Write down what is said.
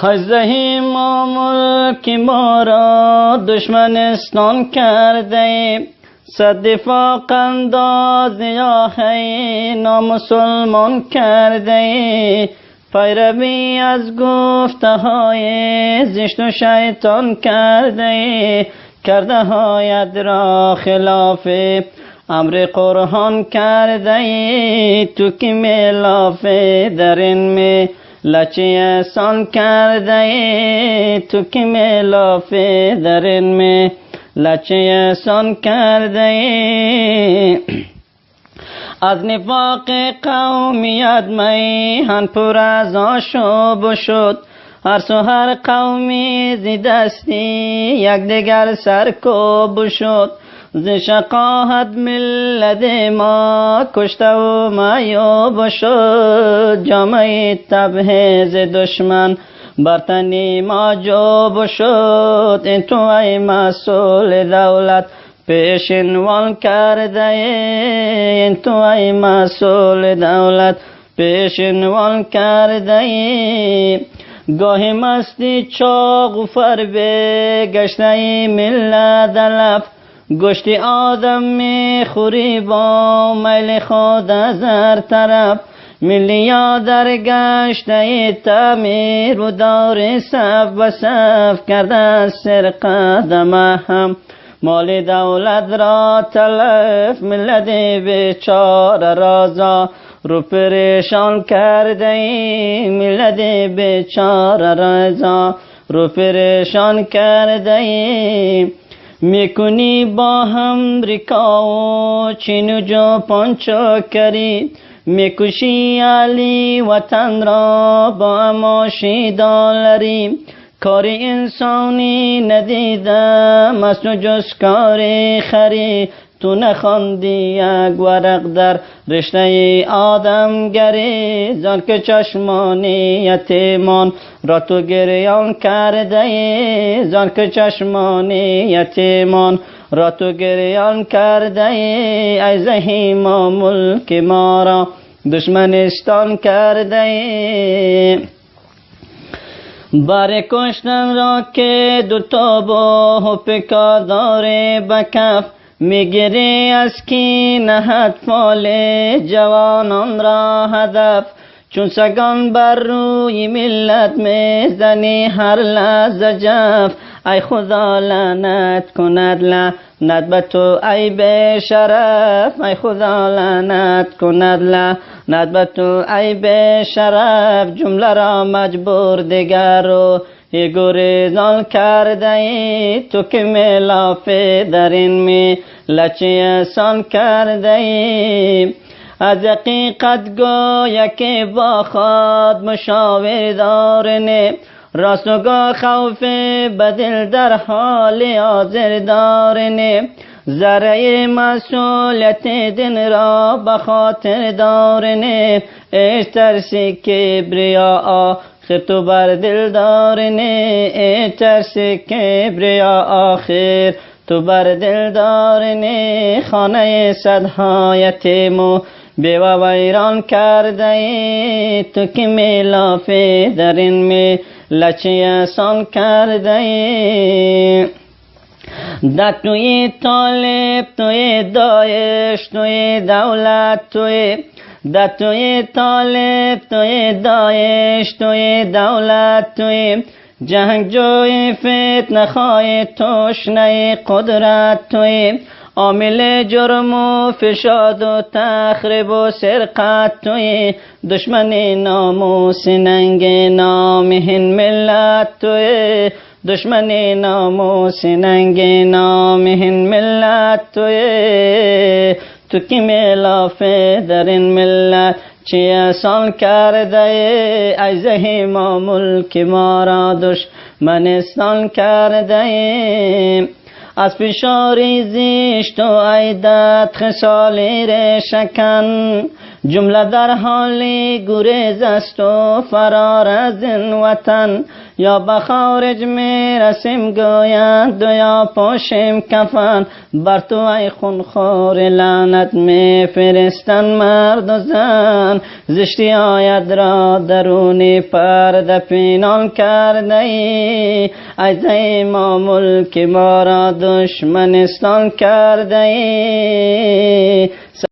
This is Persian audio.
زهیم ملک ما را دشمنستان کرده، صد دفاع انداز یا نامسلمان کرده. پیروی از گفته های زشت و شیطان کرده، کرده هایت را خلاف امر قرآن کرده. تو که ملاف در این می لچه احسان کرده، تو که ملاف در این می لچه احسان کرده. از نفاق قومیت میهن پر از آشوب شد، هر سو هر قومی زی دستی یک دیگر سرکوب شد. ز شقاحت ملت ما کشته و معیوب شد، جامعه تبعیض دشمن بر تن ما جوب شد. این تو ای مسئول دولت پیشینوان کرده، این تو ای مسئول دولت پیشینوان کرده. گاهی مستی چاق و فربه گشته ملت علف، گوشت آدم میخوری با میل خود از هر طرف. ملیا در گشته تعمیر و دار صف و صف کرده از سر قدم هم مال دولت را تلف. ملت بیچاره رازا رو پریشان کرده، ملت بیچاره رازا رو پریشان کرده. میکنی با امریکا و چین و ژاپن چاکری، میکشی علی وطن را با اماشی دلاری. کار انسانی ندیدم از تو جز کار خری، تو نخواندی یک ورق در رشته آدمگری. زان که چشمان یتیمان را تو گریان کرده، زان که چشمان یتیمان را تو گریان کرده. ای زهیم ملک ما را دشمنستان کرده، بر کشتن را که دو تابو و پکا داره بکف. میگیری از کی نهد فال جوانان را هدف، چون سگان بر روی ملت میزنی هر لحظه جف. ای خدا لعنت کند لعنت به تو ای بی شرف، ای خدا لعنت کند لعنت به تو ای بی شرف. جمله را مجبور دیگر رو گریزان کرده ای، تو که ملاف در این می لچه احسان کرده ای. از حقیقت گویا که با خود مشاور دارنه، راستگاه خوف بدل در حال حاضر دارنه. ذره مسئولیت دین را بخاطر دارنه، ایش ترسی کبریا آخر تو بر دل دارنه، ایش ترسی کبریا آخر تو بر دل دارنه. خانه صدها یتیم و بیوه ویران کرده ای، تو که ملاف در این می لچه احسان کرده ای. در توی طالب توی داعش توی دولت توی، در توی طالب توی داعش توی دولت توی. جنگجوی فتنه خواهی تشنه قدرت توی، عامل جرم و فساد و تخریب و سرقت توی. دشمن ناموس ننگ نامهین ملت توی، دشمن ناموس ننگ نامهین ملت توی. تو که ملاف در این ملت چه احسان کرده ای زهیم ملک ما را دشمنستان کرده ای. از فشار زشت و عیدت خصال شکن، جمله در حال گریز است و فرار از این وطن. یا به خارج می رسیم گویند یا پاشیم کفن، بر تو ای خونخوار لعنت می فرستن مرد و زن. زشتی آید را درونی پرده پینان کرده ای، ای زیما ملک ما را دشمنستان کرده ای.